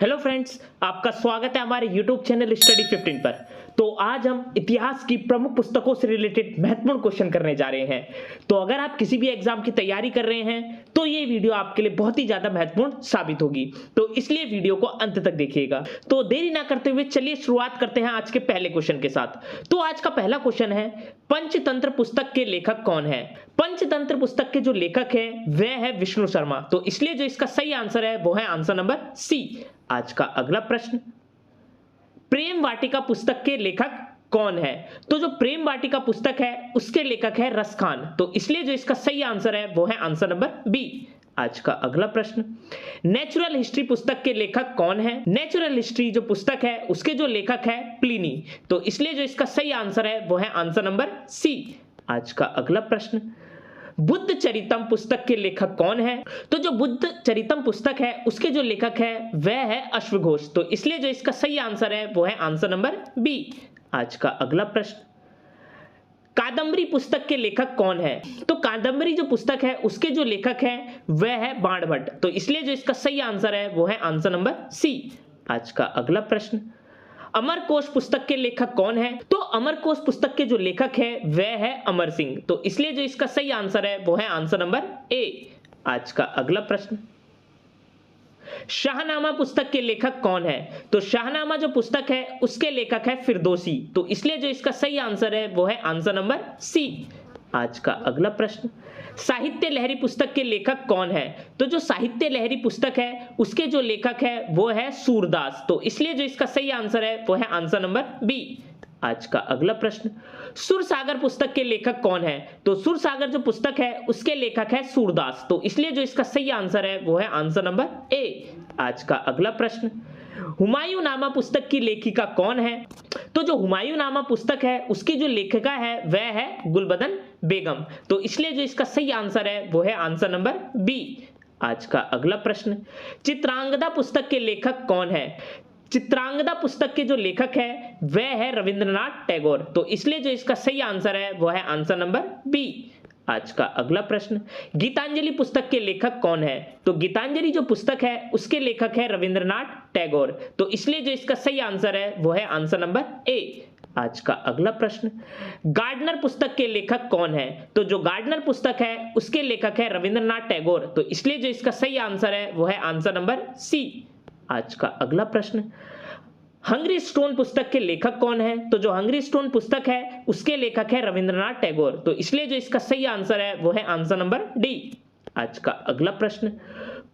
Hello friends, आपका स्वागत है हमारे YouTube चैनल स्टडी 15 पर। तो आज हम इतिहास की प्रमुख पुस्तकों से रिलेटेड महत्वपूर्ण क्वेश्चन करने जा रहे हैं। तो अगर आप किसी भी एग्जाम की तैयारी कर रहे हैं तो ये वीडियो आपके लिए बहुत ही ज्यादा महत्वपूर्ण साबित होगी, तो इसलिए वीडियो को अंत तक देखिएगा। तो देरी ना करते हुए चलिए शुरुआत करते हैं आज के पहले क्वेश्चन के साथ। तो आज का पहला क्वेश्चन है, पंचतंत्र पुस्तक के लेखक कौन है? पंचतंत्र पुस्तक के जो लेखक है वह है विष्णु शर्मा, तो इसलिए जो इसका सही आंसर है वो है आंसर नंबर सी। आज का अगला प्रश्न, प्रेम वाटिका पुस्तक के लेखक कौन है? तो जो प्रेम वाटिका पुस्तक है उसके लेखक है रस खान, तो इसलिए जो इसका सही आंसर है वो है आंसर नंबर बी। आज का अगला प्रश्न, नेचुरल हिस्ट्री पुस्तक के लेखक कौन है? नेचुरल हिस्ट्री जो पुस्तक है उसके जो लेखक है प्लिनी, तो इसलिए जो इसका सही आंसर है वो है आंसर नंबर सी। आज का अगला प्रश्न, बुद्ध चरितम पुस्तक के लेखक कौन है? तो जो बुद्ध चरितम पुस्तक है उसके जो लेखक है वह है अश्वघोष, तो इसलिए जो इसका सही आंसर है वो है आंसर नंबर बी। आज का अगला प्रश्न, कादम्बरी पुस्तक के लेखक कौन है? तो कादम्बरी जो पुस्तक है उसके जो लेखक है वह है बाणभट्ट, तो इसलिए जो इसका सही आंसर है वो है आंसर नंबर सी। आज का अगला प्रश्न, अमरकोश पुस्तक के लेखक कौन है? तो अमरकोश पुस्तक के जो लेखक है वह है अमर सिंह, तो इसलिए जो इसका सही आंसर है वो है आंसर नंबर ए। आज का अगला प्रश्न, शाहनामा पुस्तक के लेखक कौन है? तो शाहनामा जो पुस्तक है उसके लेखक है फिरदौसी, तो इसलिए जो इसका सही आंसर है वो है आंसर नंबर सी। आज का अगला प्रश्न, साहित्य लहरी पुस्तक के लेखक कौन है? तो जो साहित्य लहरी पुस्तक है उसके जो लेखक है वो है सूरदास, तो इसलिए जो इसका सही आंसर है वो है आंसर नंबर बी। आज का अगला प्रश्न, सुरसागर पुस्तक के लेखक कौन है? तो सुरसागर जो पुस्तक है उसके लेखक है सूरदास, तो इसलिए जो इसका सही आंसर है वो है आंसर नंबर ए। आज का अगला प्रश्न, हुमायूं नामा पुस्तक की लेखिका कौन है? तो जो हुमायूं नामा पुस्तक है उसकी जो लेखिका है वह है गुलबदन बेगम, तो इसलिए जो इसका सही आंसर है वो है आंसर नंबर बी। आज का अगला प्रश्न, चित्रांगदा पुस्तक के लेखक कौन है? चित्रांगदा पुस्तक के जो लेखक है वह है रविंद्रनाथ टैगोर, तो इसलिए जो इसका सही आंसर है वो है आंसर नंबर बी। आज का अगला प्रश्न, गीतांजलि पुस्तक के लेखक कौन है? तो गीतांजलि जो पुस्तक है उसके लेखक है रविंद्रनाथ टैगोर, तो इसलिए जो इसका सही आंसर है वो है आंसर नंबर ए। आज का अगला प्रश्न, गार्डनर पुस्तक के लेखक कौन है? तो जो गार्डनर पुस्तक है उसके लेखक है रविंद्रनाथ टैगोर, तो इसलिए जो इसका सही आंसर है वो है आंसर नंबर सी। आज का अगला प्रश्न, हंगरी स्टोन पुस्तक के लेखक कौन है? तो जो हंगरी स्टोन पुस्तक है उसके लेखक है रविंद्रनाथ टैगोर, तो इसलिए जो इसका सही आंसर है वो है आंसर नंबर डी। आज का अगला प्रश्न,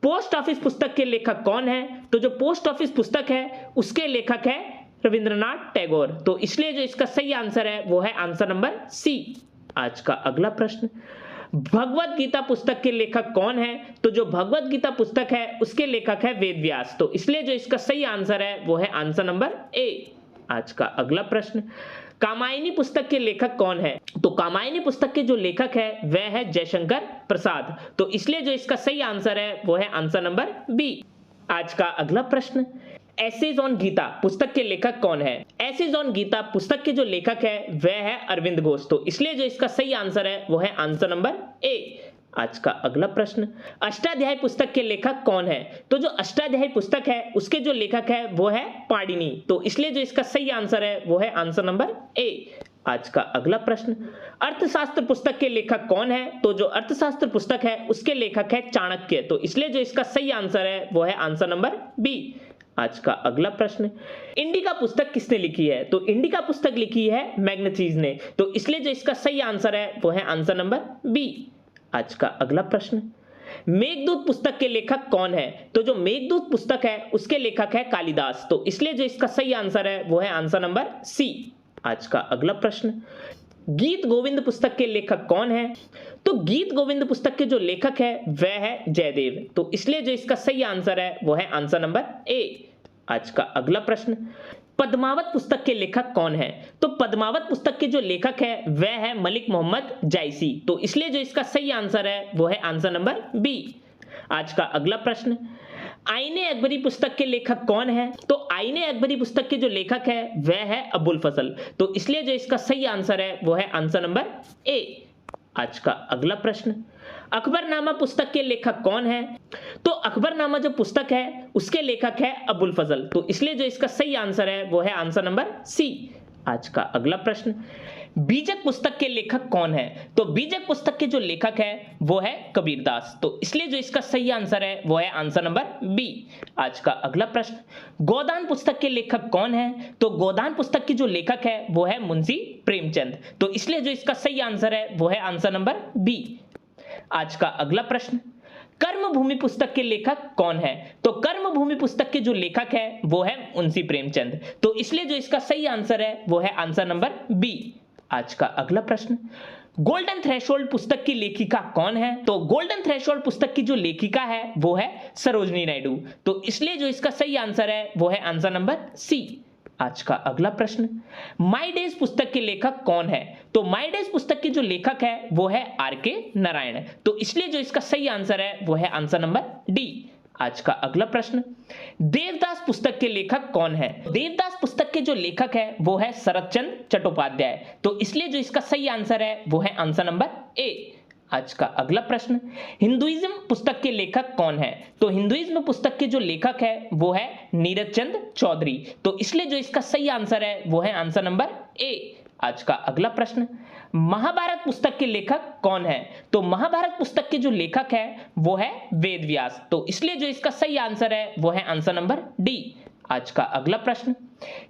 पोस्ट ऑफिस पुस्तक के लेखक कौन है? तो जो पोस्ट ऑफिस पुस्तक है उसके लेखक है रविंद्रनाथ टैगोर, तो इसलिए जो इसका सही आंसर है वो है आंसर नंबर सी। आज का अगला प्रश्न, भगवत गीता पुस्तक के लेखक कौन है? तो जो भगवत गीता पुस्तक है उसके लेखक है वेद व्यास, तो इसलिए जो इसका सही आंसर है वो है आंसर नंबर ए। आज का अगला प्रश्न, कामायनी पुस्तक के लेखक कौन है? तो कामायनी पुस्तक के जो लेखक है वह है जयशंकर प्रसाद, तो इसलिए जो इसका सही आंसर है वो है आंसर नंबर बी। आज का अगला प्रश्न, एसेज ऑन गीता पुस्तक के लेखक कौन है? एसेज ऑन गीता पुस्तक के जो लेखक है वह है अरविंद घोष, तो इसलिए जो इसका सही आंसर है वो है आंसर नंबर ए। आज का अगला प्रश्न, अष्टाध्यायी पुस्तक के लेखक कौन है? तो जो अष्टाध्यायी पुस्तक है उसके जो लेखक है वो है पाणिनि, तो इसलिए जो इसका सही आंसर है वो है आंसर नंबर ए। आज का अगला प्रश्न, अर्थशास्त्र पुस्तक के लेखक कौन है? तो जो अर्थशास्त्र पुस्तक है उसके लेखक है चाणक्य, तो इसलिए जो इसका सही आंसर है वो है आंसर नंबर बी। आज का अगला प्रश्न, इंडिका पुस्तक किसने लिखी है? तो इंडिका पुस्तक लिखी है मैग्नेथीज ने, तो इसलिए जो इसका सही आंसर है वो है आंसर नंबर बी। आज का अगला प्रश्न, मेघदूत पुस्तक के लेखक कौन है? तो जो मेघदूत पुस्तक है उसके लेखक है कालिदास, तो इसलिए जो इसका सही आंसर है वो है आंसर नंबर सी। आज का अगला प्रश्न, गीत गोविंद पुस्तक के लेखक कौन है? तो गीत गोविंद पुस्तक के जो लेखक है वह है जयदेव, तो इसलिए जो इसका सही आंसर है वो है आंसर नंबर ए। आज का अगला प्रश्न, पद्मावत पुस्तक के लेखक कौन है? तो पद्मावत पुस्तक के जो लेखक है वह है मलिक मोहम्मद जायसी, तो इसलिए जो इसका सही आंसर है वो है आंसर नंबर बी। आज का अगला प्रश्न, आईने अकबरी पुस्तक के लेखक कौन है? तो आईने अकबरी पुस्तक के जो लेखक है वह है अबुल फजल, तो इसलिए जो इसका सही आंसर है वो है आंसर नंबर ए। आज का अगला प्रश्न, अकबरनामा पुस्तक के लेखक कौन है? तो अकबरनामा जो पुस्तक है उसके लेखक है अबुल फजल, तो इसलिए जो इसका सही आंसर है वो है आंसर नंबर सी। आज का अगला प्रश्न, बीजक पुस्तक के लेखक कौन है? तो बीजक पुस्तक के जो लेखक है वो है कबीरदास, तो इसलिए जो इसका सही आंसर है वो है आंसर नंबर बी। आज का अगला प्रश्न, गोदान पुस्तक के लेखक कौन है? तो गोदान पुस्तक के जो लेखक है वो है मुंशी प्रेमचंद, तो इसलिए जो इसका सही आंसर है वो है आंसर नंबर बी। आज का अगला प्रश्न, कर्मभूमि पुस्तक के लेखक कौन है? तो कर्मभूमि पुस्तक के जो लेखक है वो है मुंशी प्रेमचंद, तो इसलिए जो इसका सही आंसर है वो है आंसर नंबर बी। आज का अगला प्रश्न, गोल्डन थ्रेशोल्ड पुस्तक की लेखिका कौन है? तो गोल्डन थ्रेशोल्ड पुस्तक की जो लेखिका है वो है सरोजनी नायडू, तो इसलिए जो इसका सही आंसर है वो है आंसर नंबर सी। आज का अगला प्रश्न, माई डेज पुस्तक के लेखक कौन है? तो माई डेज पुस्तक के जो लेखक है वो है आर के नारायण, तो इसलिए जो इसका सही आंसर है वो है आंसर नंबर डी। आज का अगला प्रश्न, देवदास पुस्तक के लेखक कौन है? देवदास पुस्तक के जो लेखक है वो है शरत चंद्र चट्टोपाध्याय, तो इसलिए जो इसका सही आंसर है वो है आंसर नंबर ए। आज का अगला प्रश्न, हिंदुइज्म पुस्तक के लेखक कौन है? तो हिंदुइज्म पुस्तक के जो लेखक है वो है नीरज चंद चौधरी, तो इसलिए जो इसका सही आंसर है वो है आंसर नंबर ए। आज का अगला प्रश्न, महाभारत पुस्तक के लेखक कौन है? तो महाभारत पुस्तक के जो लेखक है वो है वेद व्यास, तो इसलिए जो इसका सही आंसर है वो है आंसर नंबर डी। आज का अगला प्रश्न,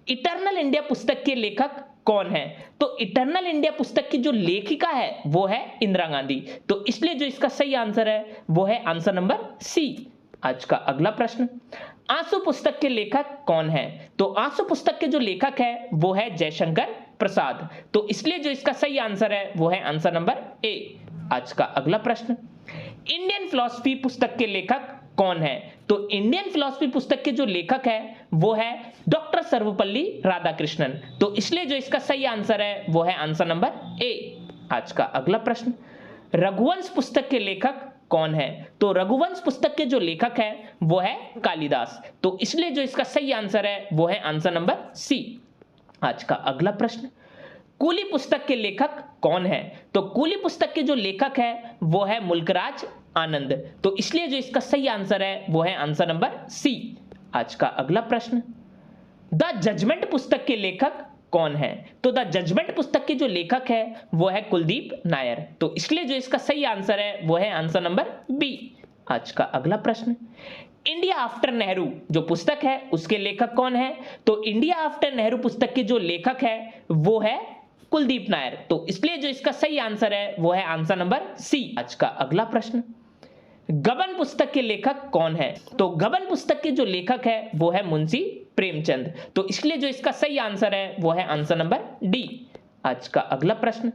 इटर्नल इंडिया पुस्तक के लेखक कौन है? तो इटर्नल इंडिया पुस्तक की जो लेखिका है वो है इंदिरा गांधी, तो इसलिए जो इसका सही आंसर है वो है आंसर नंबर सी। आज का अगला प्रश्न, आंसू पुस्तक के लेखक कौन है? तो आंसू पुस्तक के जो लेखक है वो है जयशंकर प्रसाद, तो इसलिए जो इसका सही आंसर है वो है आंसर नंबर ए। आज का अगला प्रश्न, इंडियन फिलॉसफी पुस्तक के लेखक कौन है? तो इंडियन फिलॉसफी पुस्तक के जो लेखक है वो है डॉक्टर सर्वपल्ली राधाकृष्णन, तो इसलिए जो इसका सही आंसर है वो है आंसर नंबर ए। आज का अगला प्रश्न, रघुवंश पुस्तक के लेखक कौन है? तो रघुवंश पुस्तक के जो लेखक है वो है कालिदास, तो इसलिए जो इसका सही आंसर है वो है आंसर नंबर सी। आज का अगला प्रश्न, कूली पुस्तक के लेखक कौन है? तो कूली पुस्तक के जो लेखक है वो है मुल्कराज आनंद, तो इसलिए जो इसका सही आंसर है वो है आंसर नंबर सी। आज का अगला प्रश्न, द जजमेंट पुस्तक के लेखक कौन है? तो द जजमेंट पुस्तक के जो लेखक है वो है कुलदीप नायर, तो इसलिए जो इसका सही आंसर है वो है आंसर नंबर बी। आज का अगला प्रश्न, इंडिया आफ्टर नेहरू जो पुस्तक है उसके लेखक कौन है? तो इंडिया आफ्टर नेहरू पुस्तक के जो लेखक है वो है कुलदीप नायर, तो इसलिए जो इसका सही आंसर है वो है आंसर नंबर सी। आज का अगला प्रश्न, गबन पुस्तक के लेखक कौन है? तो गबन पुस्तक के जो लेखक है वो है मुंशी प्रेमचंद, तो इसलिए जो इसका सही आंसर है वो है आंसर नंबर डी। आज का अगला प्रश्न,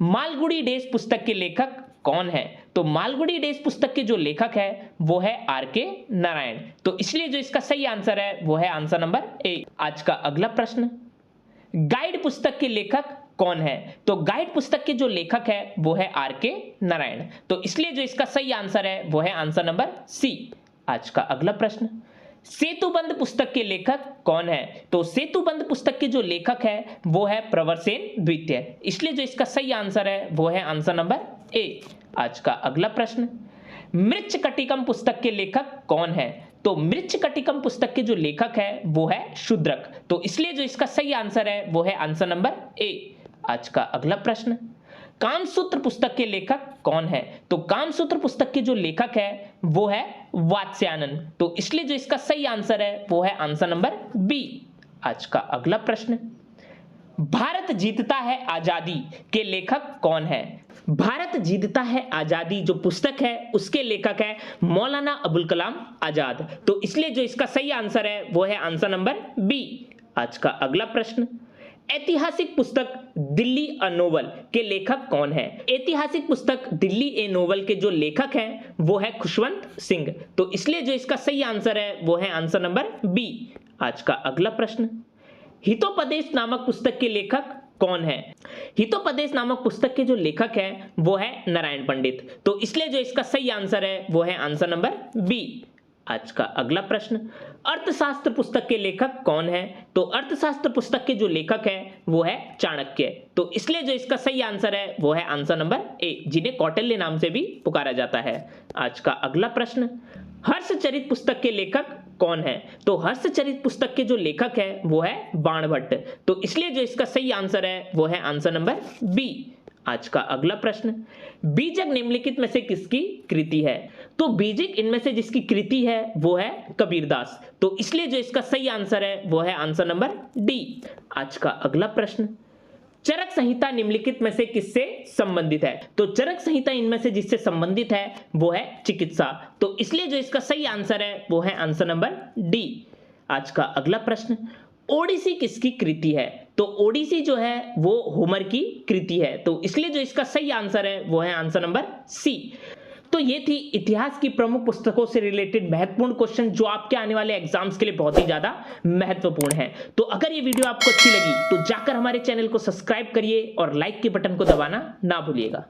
मालगुडी डेज पुस्तक के लेखक कौन है? तो मालगुडी डेज पुस्तक के जो लेखक है वो है आर के नारायण, तो इसलिए जो इसका सही आंसर है वो है आंसर नंबर ए। आज का अगला प्रश्न, गाइड पुस्तक के लेखक कौन है? तो गाइड पुस्तक के जो लेखक है वो है आर के नारायण, तो इसलिए जो इसका सही आंसर है वो है आंसर नंबर सी। आज का अगला प्रश्न, सेतुबंध पुस्तक के लेखक कौन है? तो सेतुबंध पुस्तक के जो लेखक है वो है प्रवरसेन द्वितीय, इसलिए जो इसका सही आंसर है वो है आंसर नंबर ए। आज का अगला प्रश्न, मृच्छकटिकम पुस्तक के लेखक कौन है? तो मृच्छकटिकम पुस्तक के जो लेखक है वो है शूद्रक, तो इसलिए जो इसका सही आंसर है वो है आंसर नंबर ए। आज का अगला प्रश्न, कामसूत्र पुस्तक के लेखक कौन है? तो कामसूत्र पुस्तक के जो लेखक है वो है वात्स्यायन, तो इसलिए जो इसका सही आंसर है वो है आंसर नंबर बी। आज का अगला प्रश्न, भारत जीतता है आजादी के लेखक कौन है? भारत जीतता है आजादी जो पुस्तक है उसके लेखक है मौलाना अबुल कलाम आजाद, तो इसलिए जो इसका सही आंसर है वो है आंसर नंबर बी। आज का अगला प्रश्न, ऐतिहासिक पुस्तक दिल्ली अ नोवेल के लेखक कौन है? ऐतिहासिक पुस्तक दिल्ली ए नोवेल के जो लेखक हैं वो है खुशवंत सिंह, तो इसलिए जो इसका सही आंसर है वो है आंसर नंबर बी। आज का अगला प्रश्न, हितोपदेश नामक पुस्तक के लेखक कौन है? हितोपदेश नामक पुस्तक के जो लेखक है वो है नारायण पंडित, तो इसलिए जो इसका सही आंसर है वो है आंसर नंबर बी। आज का अगला प्रश्न, अर्थशास्त्र पुस्तक के लेखक कौन है? तो अर्थशास्त्र पुस्तक के जो लेखक है वो है चाणक्य। तो इसलिए जो इसका सही आंसर है वो है आंसर नंबर ए, जिन्हें कौटिल्य नाम से भी पुकारा जाता है। आज का अगला प्रश्न, हर्षचरित पुस्तक के लेखक कौन है? तो हर्षचरित पुस्तक के जो लेखक है वो है बाणभट्ट। तो इसलिए जो इसका सही आंसर है वो है आंसर नंबर बी। आज का अगला प्रश्न, बीजक निम्नलिखित में से किसकी कृति है? तो बीजक इनमें से जिसकी कृति है वो है कबीरदास। तो इसलिए जो इसका सही आंसर है वो है आंसर नंबर डी। आज का अगला प्रश्न, चरक संहिता निम्नलिखित में से किससे संबंधित है? तो चरक संहिता इनमें से जिससे संबंधित है वो है चिकित्सा। तो इसलिए जो इसका सही आंसर है वो है आंसर नंबर डी। आज का अगला प्रश्न, ओडिसी किसकी कृति है? तो ओडिसी जो है वो होमर की कृति है। तो इसलिए जो इसका सही आंसर है वो है आंसर नंबर सी। तो ये थी इतिहास की प्रमुख पुस्तकों से रिलेटेड महत्वपूर्ण क्वेश्चन जो आपके आने वाले एग्जाम्स के लिए बहुत ही ज्यादा महत्वपूर्ण है। तो अगर ये वीडियो आपको अच्छी लगी तो जाकर हमारे चैनल को सब्सक्राइब करिए और लाइक के बटन को दबाना ना भूलिएगा।